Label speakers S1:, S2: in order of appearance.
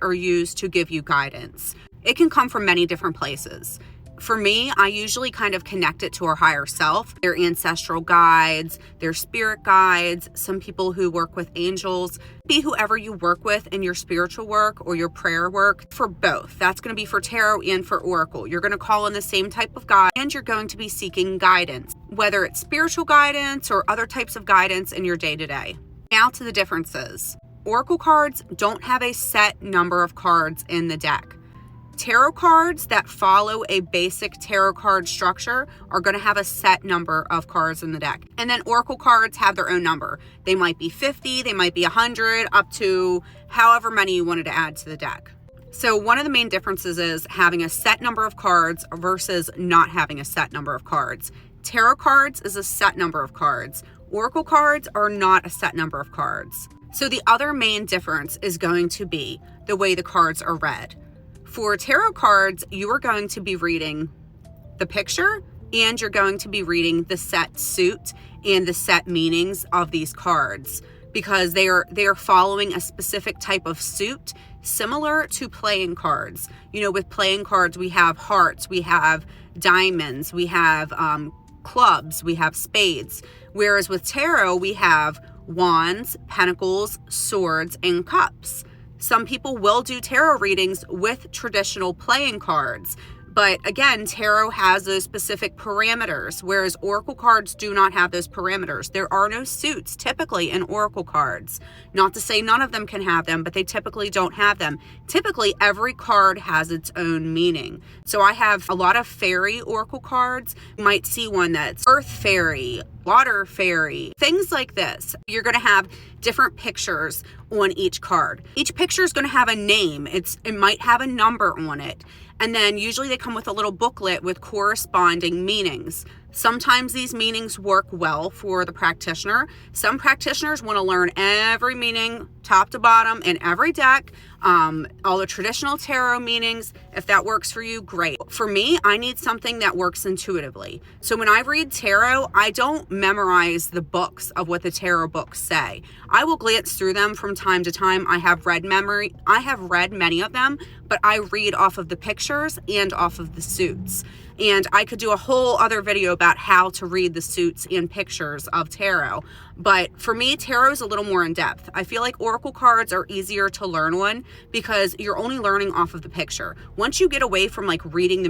S1: are used to give you guidance. It can come from many different places. For me, I usually kind of connect it to our higher self, their ancestral guides, their spirit guides, some people who work with angels. Be whoever you work with in your spiritual work or your prayer work. For both, that's going to be for tarot and for oracle. You're going to call in the same type of guide, and you're going to be seeking guidance, whether it's spiritual guidance or other types of guidance in your day-to-day. Now to the differences. Oracle cards don't have a set number of cards in the deck. Tarot cards that follow a basic tarot card structure are going to have a set number of cards in the deck. And then oracle cards have their own number. They might be 50, they might be 100, up to however many you wanted to add to the deck. So one of the main differences is having a set number of cards versus not having a set number of cards. Tarot cards is a set number of cards. Oracle cards are not a set number of cards. So the other main difference is going to be the way the cards are read. For tarot cards, you are going to be reading the picture and you're going to be reading the set suit and the set meanings of these cards because they are following a specific type of suit similar to playing cards. You know, with playing cards, we have hearts, we have diamonds, we have clubs, we have spades. Whereas with tarot, we have wands, pentacles, swords, and cups. Some people will do tarot readings with traditional playing cards, but again, tarot has those specific parameters, whereas oracle cards do not have those parameters. There are no suits typically in oracle cards. Not to say none of them can have them, but they typically don't have them. Typically, every card has its own meaning. So I have a lot of fairy oracle cards. You might see one that's earth fairy, water fairy, things like this. You're going to have different pictures on each card. Each picture is going to have a name. It might have a number on it. And then usually they come with a little booklet with corresponding meanings. Sometimes these meanings work well for the practitioner. Some practitioners want to learn every meaning top to bottom in every deck, all the traditional tarot meanings. If that works for you, great. For me, I need something that works intuitively. So when I read tarot, I don't memorize the books of what the tarot books say. I will glance through them from time to time. I have read many of them, but I read off of the pictures and off of the suits. And I could do a whole other video about how to read the suits and pictures of tarot. But for me, tarot is a little more in depth. I feel like oracle cards are easier to learn on because you're only learning off of the picture. Once you get away from like reading the